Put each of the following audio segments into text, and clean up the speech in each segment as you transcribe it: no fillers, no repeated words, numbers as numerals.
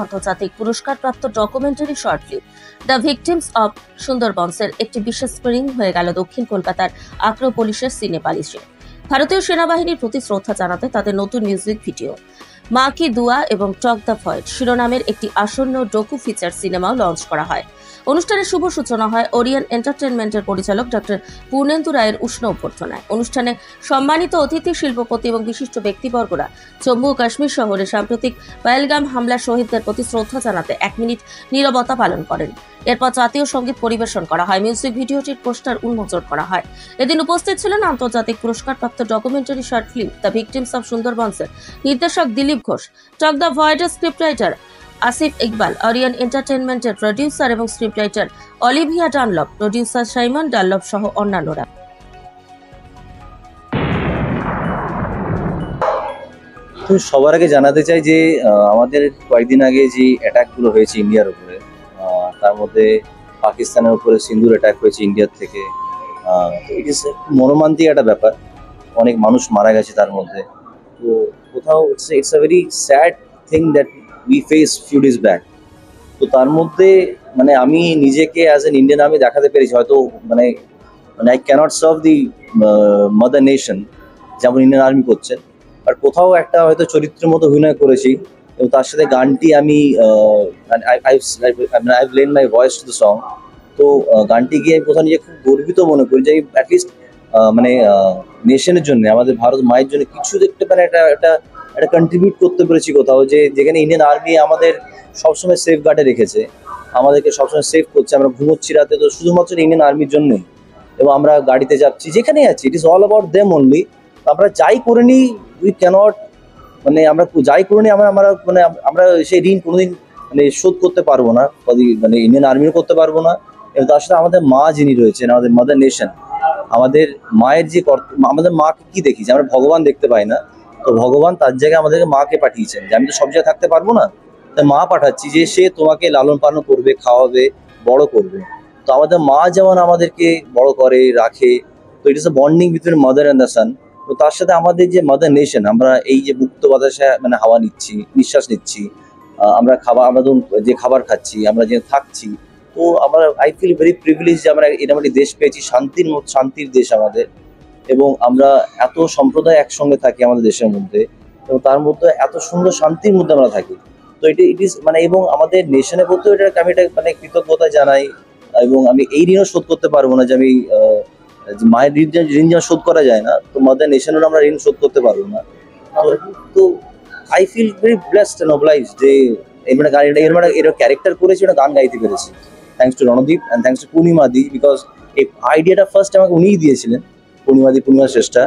আন্তর্জাতিক পুরস্কারপ্রাপ্ত documentary short film the victims of সুন্দরবনসের একটি বিশেষ স্ক্রিনিং হয়ে গেল দক্ষিণ কলকাতার আক্রোপলিসের সিনেপালিশে। ভারতীয় সেনাবাহিনীর প্রতি শ্রদ্ধা জানাতে তাদের নতুন মিউজিক ভিডিও মা কি দুয়া এবং টক দ্য ভয়েড শিরোনামের একটি আসন্ন ডকু ফিচার সিনেমাও লঞ্চ করা হয়। অনুষ্ঠানের শুভ সূচনা হয় ওরিয়ন এন্টারটেইনমেন্টের পরিচালক ডক্টর পূর্ণেন্দু রায়ের উষ্ণ অভ্যর্থনায়। অনুষ্ঠানে সম্মানিত অতিথি শিল্পপতি এবং বিশিষ্ট ব্যক্তিবর্গরা জম্মু ও কাশ্মীর শহরে সাম্প্রতিক পহেলগাম হামলার শহীদদের প্রতি শ্রদ্ধা জানাতে 1 মিনিট নীরবতা পালন করেন। এরপর জাতীয় সঙ্গীত পরিবেশন করা হয়। মিউজিক ভিডিওটির পোস্টার উন্মোচন করা হয়। এদিন উপস্থিত ছিলেন আন্তর্জাতিক পুরস্কারপ্রাপ্ত documentary short film the victims of সুন্দরবনসের নির্দেশক দিলীপ ঘোষ, টক দ্য ভয়েডের script writer Asif Iqbal, Orion এন্টারটেইনমেন্টের প্রডিউসার এবং script writer Olivia Dunlop, producer Simon Dunlop সহ অন্যান্যরা। তো সবার আগে জানাতে চাই যে আমাদের কয়েকদিন আগে যে অ্যাটাকগুলো হয়েছে ইন্ডিয়ার উপরে, তার মধ্যে পাকিস্তানের উপরে সিন্দুর অ্যাটাক হয়েছে ইন্ডিয়ার থেকে। ইট ইজ মর্মান্তিক একটা ব্যাপার, অনেক মানুষ মারা গেছে তার মধ্যে। তো কোথাও it's a very sad thing that we face few days back. তো তার মধ্যে মানে আমি নিজেকে অ্যাজ এন ইন্ডিয়ান আমি দেখাতে পেরেছি, হয়তো মানে I cannot serve the mother nation যেমন ইন্ডিয়ান আর্মি করছেন, আর কোথাও একটা হয়তো চরিত্রের মতো অভিনয় করেছি। এবং তার সাথে গানটি আমি I lane my voice to the song. তো গানটি গিয়ে আমি কোথাও নিজে খুব গর্বিত মনে করি যে অ্যাটলিস্ট মানে নেশনের জন্য, আমাদের ভারত মায়ের জন্য কিছু দেখতে পারে একটা কন্ট্রিবিউট করতে পেরেছি কোথাও, যে যেখানে ইন্ডিয়ান আর্মি আমাদের সবসময় সেফ গার্ডে রেখেছে, আমাদেরকে সবসময় সেফ করছে। আমরা ঘুমোচ্ছি রাতে তো শুধুমাত্র ইন্ডিয়ান আর্মির জন্যই, এবং আমরা গাড়িতে যাচ্ছি যেখানেই আছি, it is all about them only. আমরা যাই করে নিই, উই ক্যানট মানে আমরা যাই করে নিই আমরা মানে আমরা সেই ঋণ কোনোদিন মানে শোধ করতে পারবো না, মানে ইন্ডিয়ান আর্মিও করতে পারবো না। এবং তার সাথে আমাদের মা যিনি রয়েছেন, আমাদের মাদার নেশন, আমাদের মায়ের যে আমাদের মাকে কি দেখি যে আমরা ভগবান দেখতে পাই না, তো ভগবান তার জায়গায় আমাদেরকে মাকে পাঠিয়েছেন যে আমি তো সব জায়গায় থাকতে পারবো না, তাই মা পাঠাচ্ছি যে সে তোমাকে লালন পালন করবে, খাওয়াবে, বড় করবে। তো আমাদের মা যেমন আমাদেরকে বড় করে রাখে, তো it is a bonding between mother and the son. তো তার সাথে আমাদের যে মাদার নেশন, আমরা এই যে মুক্ত বাতাসে মানে হাওয়া নিচ্ছি, নিঃশ্বাস নিচ্ছি, আমরা যে খাবার খাচ্ছি, আমরা যে থাকছি, তো আমরা আই ফিল ভেরি প্রিভিলেজ যে আমরা এরকম একটি দেশ পেয়েছি, শান্তির দেশ আমাদের। এবং আমরা এত সম্প্রদায় একসঙ্গে থাকি আমাদের দেশের মধ্যে, এবং তার মধ্যে এত সুন্দর শান্তির মধ্যে আমরা থাকি। তো ইট ইজ মানে, এবং আমাদের নেশনের প্রতিও আমি এটা মানে কৃতজ্ঞতা জানাই। এবং আমি এই ঋণও শোধ করতে পারবো না, যে আমি মায়ের ঋণ যেন শোধ করা যায় না, তো মাদার নেশনেরও আমরা ঋণ শোধ করতে পারবো না। তো I feel very blessed and obliged যে এর ক্যারেক্টার করেছি, ওটা গান গাইতে পেরেছি, thanks to Randeep and thanks to পূর্ণিমাদি, বিকজ এই আইডিয়াটা ফার্স্ট আমাকে উনিই দিয়েছিলেন, পূর্ণিমা শ্রেষ্ঠা।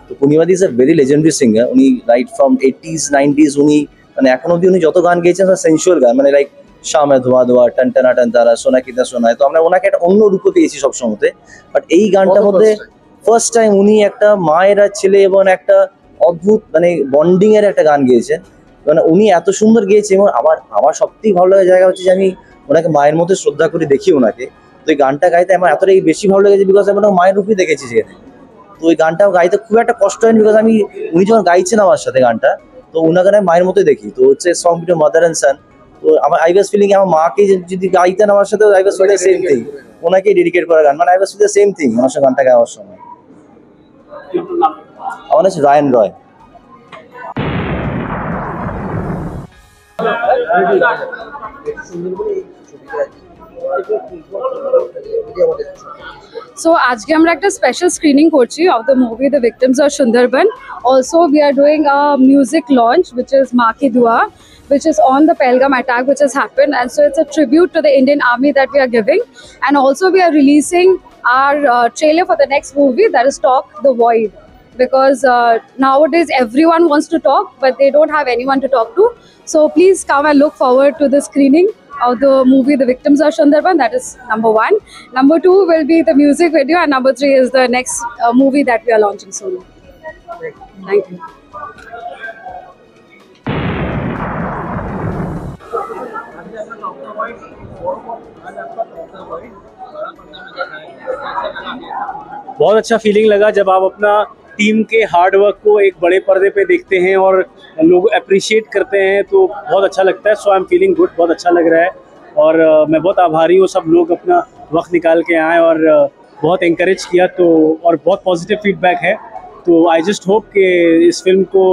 তো পূর্ণিমাদি is a very legendary singer. উনি রাইট ফ্রম 80s 90s উনি মানে এখন অব্দি উনি যত গান গেয়েছেন সেন্সুয়াল গান, মানে লাইক শামে ধোয়া ধোয়া, টানটানা টানতারা, সোনা কিতা সোনায়। তো আমরা ওনাকে একটা অন্য রূপে পেয়েছি সবসময়তে, বাট এই গানটার মধ্যে ফার্স্ট টাইম উনি একটা মায়ের আর ছেলে এবং একটা অদ্ভুত মানে বন্ডিং এর একটা গান গেয়েছেন। মানে উনি এত সুন্দর গেয়েছে, এবং আমার সবথেকে ভালো লাগার জায়গা হচ্ছে যে আমি ওনাকে মায়ের মধ্যে শ্রদ্ধা করে দেখি ওনাকে। তো এই গানটা গাইতে আমার এতটাই বেশি ভালো লেগেছে, বিকজ আমি ওনাকে মায়ের রূপে দেখেছি সেখানে। তো ওই গানটাও গাইতে খুব একটা কষ্ট হয়নি, বিকজ উনি যখন গাইছেন আমার সাথে গানটা, তো ওনাকে আমি মায়ের মতোই দেখি। তো হচ্ছে সং বিটুইন মাদার অ্যান্ড সান। তো আমার আই ওয়াজ ফিলিং আমার মাকে যদি গাইতেন আমার সাথে, I was feeling same thing, ওনাকে ডেডিকেট করা গান, মানে I was feeling same thing আমার সাথে গানটা গাওয়ার সময়। আমার হচ্ছে রায়ান রয়। So আজকে আমরা একটা স্পেশাল স্ক্রিনিং করছি of the movie The Victims of Sundarban. Also we are doing a music launch which is Ma Ki Dua, which is on the Pahalgam attack which has happened, and so it's a tribute to the Indian Army that we are giving. And also we are releasing our trailer for the next movie, that is Talk the Void, because nowadays everyone wants to talk but they don't have anyone to talk to. So please come and look forward to the screening of the movie The Victims of Sundarban. That is number 1. Number 2 will be the music video, and number 3 is the next movie that we are launching soon. Thank you. बहुत अच्छा feeling लगा जब आप अपना team के hard work को एक बड़े पर्दे पे देखते हैं और लोग अप्रिशिएट करते हैं तो बहुत अच्छा लगता है। सो आई एम फीलिंग गुड, बहुत अच्छा लग रहा है और मैं बहुत आभारी हूँ, सब लोग अपना वक्त निकाल के आए और बहुत इंकरेज किया तो, और बहुत पॉजिटिव फीडबैक है। तो आई जस्ट होप कि इस फिल्म को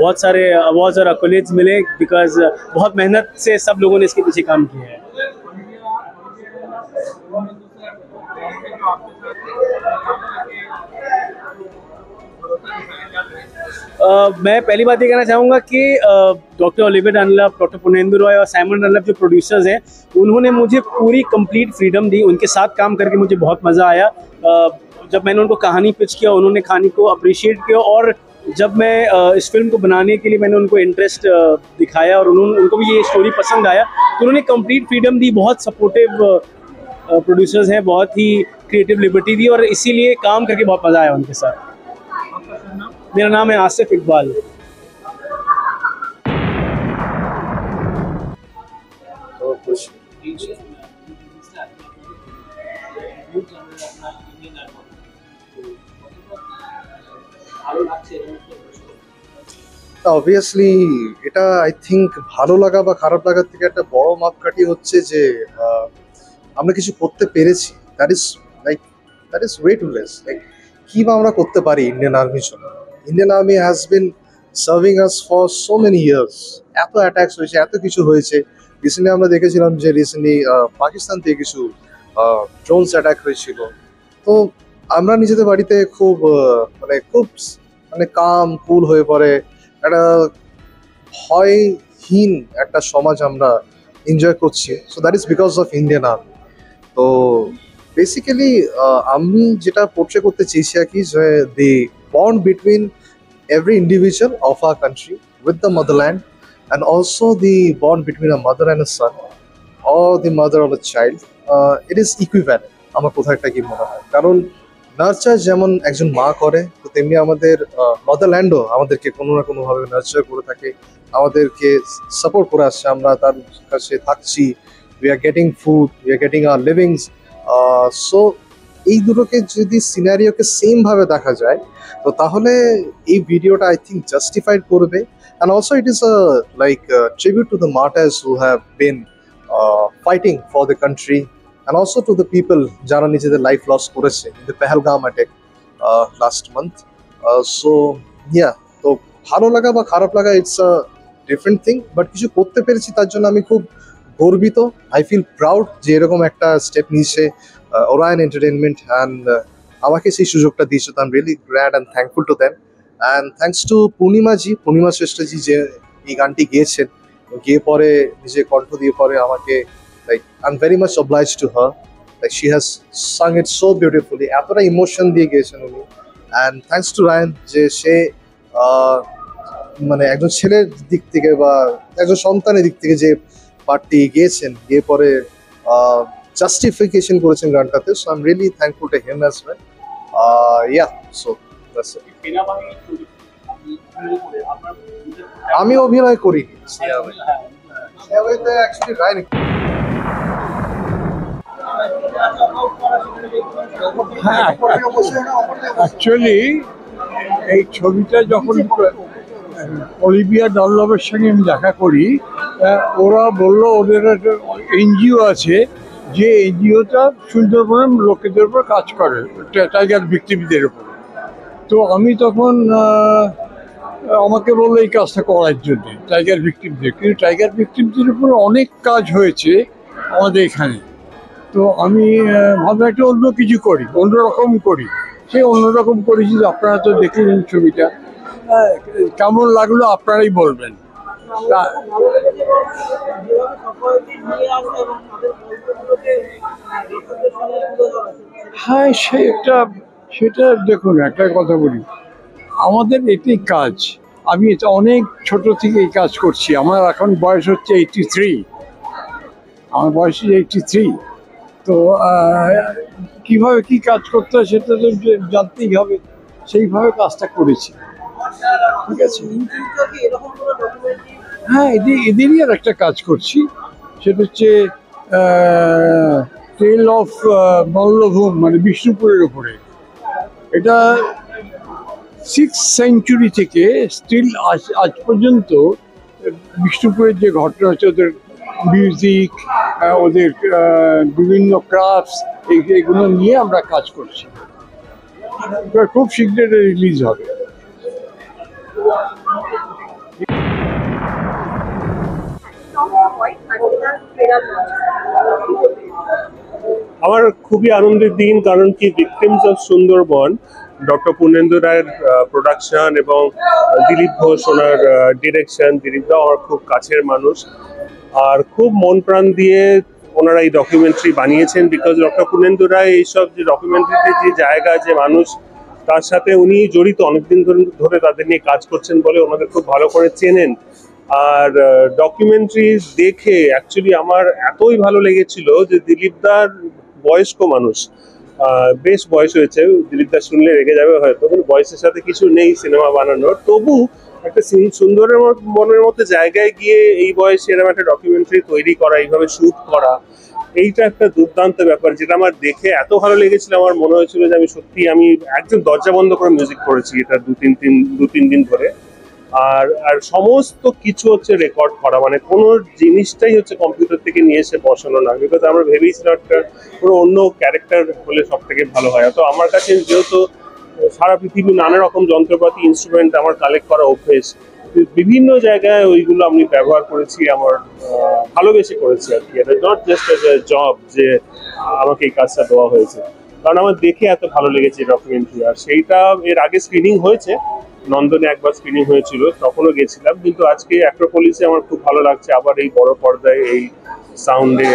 बहुत सारे अवार्ड्स और एक्कोलेड्स मिले बिकॉज बहुत मेहनत से सब लोगों ने इसके पीछे काम किया है। मैं पहली बात ये कहना चाहूँगा कि doctor Olivia Dunlop, doctor Punendu Roy और साइमन डनलप जो प्रोड्यूसर्स हैं, उन्होंने मुझे पूरी कंप्लीट फ्रीडम दी। उनके साथ काम करके मुझे बहुत मज़ा आया। जब मैंने उनको कहानी पिच किया, उन्होंने कहानी को अप्रिशिएट किया और जब मैं इस फिल्म को बनाने के लिए मैंने उनको इंटरेस्ट दिखाया और उनको भी ये स्टोरी पसंद आया तो उन्होंने कंप्लीट फ्रीडम दी। बहुत सपोर्टिव प्रोड्यूसर्स हैं, बहुत ही क्रिएटिव लिबर्टी दी और इसीलिए काम करके बहुत मज़ा आया उनके साथ। मेरा नाम है आसिफ इकबाल। অবভিয়াসলি এটা আই থিঙ্ক ভালো লাগা বা খারাপ লাগার থেকে একটা বড় মাপকাঠি হচ্ছে যে আমরা কিছু করতে পেরেছি। That is way to less like কি বা আমরা করতে পারি ইন্ডিয়ান আর্মির জন্য। Indian army has been serving us for so many years. এত অ্যাটাকস হয়েছে, এত কিছু হয়েছে। রিসেন্টলি আমরা দেখেছিলাম যে পাকিস্তান থেকে কিছু ড্রোনস অ্যাটাক হয়েছিল। তো আমরা নিজেদের বাড়িতে খুব কাম কুল হয়ে পড়ে একটা ভয়হীন একটা সমাজ আমরা এনজয় করছি। So that is because of Indian army. তো বেসিক্যালি আমি যেটা পোর্ট্রে করতে চেয়েছি আর কি, যে the bond between every individual of our country with the motherland and also the bond between a mother and a son or the mother of a child, it is equivalent আমার কোথাও একটা কি মনে হয়। কারণ নার্চার যেমন একজন মা করে তো তেমনি আমাদের মাদারল্যান্ডও আমাদেরকে কোনো না কোনোভাবে নার্চার করে থাকে, আমাদেরকে সাপোর্ট করে আসছে। আমরা তার কাছে থাকছি, we are getting food, we are getting our livings. So এই দুটোকে যদি সিনারিওকে সেম ভাবে দেখা যায় তো তাহলে এই ভিডিওটা আই থিঙ্ক জাস্টিফাইড করবে। And also it is like tribute to the martyrs who have been fighting for the country and also to the people যারা নিজেদের লাইফ লস করেছে in the Pahalgam attack last month. So yeah, তো ভালো লাগা বা খারাপ লাগা it's a different thing, but কিছু করতে পেরেছি তার জন্য আমি খুব গর্বিত। আই ফিল প্রাউড যে এরকম একটা স্টেপ নিয়েছে ওরায়ন এন্টারটেনমেন্ট অ্যান্ড আমাকে সেই সুযোগটা দিয়েছে। তো I am really glad and thankful to them and thanks to Purnima Shrestha ji যে এই গানটি গেয়েছেন, গিয়ে পরে নিজে কণ্ঠ দিয়ে পরে আমাকে like I am very much oblige to her. Like she has sung it so beautifully, এতটা ইমোশন দিয়ে গিয়েছেন উনি। অ্যান্ড থ্যাঙ্কস টু রায়ান যে সে মানে একজন ছেলের দিক থেকে বা একজন সন্তানের দিক থেকে যে পার্টটি গিয়েছেন, গিয়ে পরে জাস্টিফিকেশন করেছেন গানটাতে। So I am really thankful to him as well. Yeah, so that's it. আমি অভিনয় করিনি অ্যাকচুয়ালি রায়ন। হ্যাঁ, অ্যাকচুয়ালি এই ছবিটা যখন অলিভিয়া ডনলপের সঙ্গে আমি দেখা করি, ওরা বললো ওদের একটা এনজিও আছে যে এনজিওটা সুন্দরবনের লোকেদের উপর কাজ করে, টাইগার ভিক্টিমদের উপর। তো আমি তখন আমাকে বললো এই কাজটা করার জন্য টাইগার ভিক্টিমদের, কিন্তু টাইগার ভিক্টিমদের উপর অনেক কাজ হয়েছে আমাদের এখানে। তো আমি ভাবলাম একটা অন্য কিছু করি, অন্যরকম করি। সে অন্যরকম করেছি। আপনারা তো দেখলেন ছবিটা, কেমন লাগলো আপনারাই বলবেন। হ্যাঁ, সেটা দেখুন, একটা কথা বলি, আমাদের এটাই কাজ। আমি এটা অনেক ছোট থেকে এই কাজ করছি। আমার এখন বয়স হচ্ছে 83, আমার বয়স 83। তো কিভাবে কি কাজ করতে হয় সেটা তো জানতেই হবে, সেইভাবে কাজটা করেছি। ঠিক আছে, হ্যাঁ, এদেরই আর একটা কাজ করছি, সেটা হচ্ছে টেল অফ মল্লভূম, মানে বিষ্ণুপুরের উপরে। এটা 6th সেঞ্চুরি থেকে স্টিল আজ পর্যন্ত বিষ্ণুপুরের যে ঘটনা হচ্ছে, ওদের মিউজিক, ওদের বিভিন্ন ক্রাফটস, এগুলো নিয়ে আমরা কাজ করছি। এবার খুব শীঘ্রই রিলিজ হবে। আমার খুবই আনন্দের দিন, কারণ কি victims of Sundarban doctor Purnendu রায়ের প্রোডাকশন এবং দিলীপ ঘোষ ওনার ডিরেকশন। দিলীপ দা আমার খুব কাছের মানুষ, আর খুব মন প্রাণ দিয়ে ওনারা এই ডকুমেন্টারি বানিয়েছেন। বিকজ ডক্টর পূর্ণেন্দু রায় এইসব যে ডকুমেন্টারিতে যে জায়গা, যে মানুষ, তার সাথে উনি জড়িত, অনেকদিন ধরে তাদের নিয়ে কাজ করছেন বলে ওনাদের খুব ভালো করে চেনেন। আর ডকুমেন্টারি দেখে অ্যাকচুয়ালি আমার এতই ভালো লেগেছিল যে দিলীপ দার বয়স্ক মানুষ, বেশ বয়স হয়েছে, দিলীপ দা শুনলে রেগে যাবে হয়তো, কিন্তু বয়সের সাথে কিছু নেই সিনেমা বানানোর, তবু একটা সুন্দরের মনের মতো জায়গায় গিয়ে এই বয়সে এরকম একটা ডকুমেন্টারি তৈরি করা, এইভাবে শুট করা, এইটা একটা দুর্দান্ত ব্যাপার, যেটা আমার দেখে এত ভালো লেগেছিল। আমার মনে হয়েছিল যে আমি একদম দরজা বন্ধ করে মিউজিক করেছি এটা দু তিন দিন ধরে। আর সমস্ত কিছু হচ্ছে রেকর্ড করা, মানে কোনো জিনিসটাই হচ্ছে কম্পিউটার থেকে নিয়ে এসে বসানো না। বিকজ আমরা ভেবেছিলাম একটা কোনো অন্য ক্যারেক্টার হলে সব থেকে ভালো হয়। তো আমার কাছে যেহেতু সারা পৃথিবীর নানা রকম যন্ত্রপাতি, ইনস্ট্রুমেন্ট আমার কালেক্ট করা অভ্যেস, বিভিন্ন জায়গায় ওইগুলো আমি ব্যবহার করেছি, আমার ভালোবেসে করেছি আর কি। এটা not just as a job যে আমাকে এই কাজটা দেওয়া হয়েছে, কারণ আমার দেখে এত ভালো লেগেছে ডকুমেন্টারি। আর সেইটা এর আগে স্ক্রিনিং হয়েছে, নন্দনে একবার স্ক্রিনিং হয়েছিল, তখনও গেছিলাম। কিন্তু আজকে অ্যাক্রোপলিসে আমার খুব ভালো লাগছে আবার এই বড় পর্দায়, এই সাউন্ডে,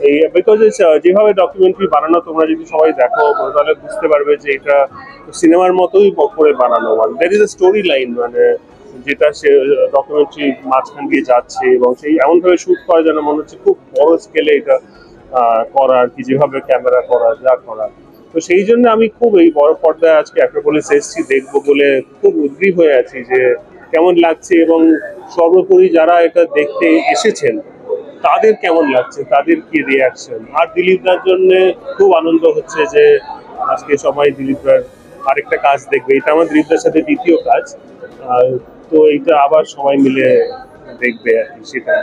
এই বিকজ যেভাবে ডকুমেন্টারি বানানো, তোমরা যদি সবাই দেখো তাহলে বুঝতে পারবে যে এটা সিনেমার মতোই করে বানানো। মানে there is a story line, মানে যেটা সে ডকুমেন্টারি মাঝখান দিয়ে যাচ্ছে, এবং সেই এমনভাবে শুট করা যেন মনে হচ্ছে খুব বড় স্কেলে এটা করা আর কি, যেভাবে ক্যামেরা করা, যা করা। তো সেই জন্য আমি খুব এই বড় পর্দায় আজকে অ্যাক্রোপলিস এসেছি দেখবো বলে খুব উদ্গ্রীব হয়ে আছি যে কেমন লাগছে, এবং সর্বোপরি যারা এটা দেখতে এসেছেন তাদের কেমন লাগছে, তাদের কি রিয়াকশন। আর দিলীপ দার জন্য খুব আনন্দ হচ্ছে যে আজকে সবাই দিলীপ দার আরেকটা কাজ দেখবে। এটা আমার দিলীপ দার সাথে দ্বিতীয় কাজ, তো এইটা আবার সবাই মিলে দেখবে আর কি, সেটা।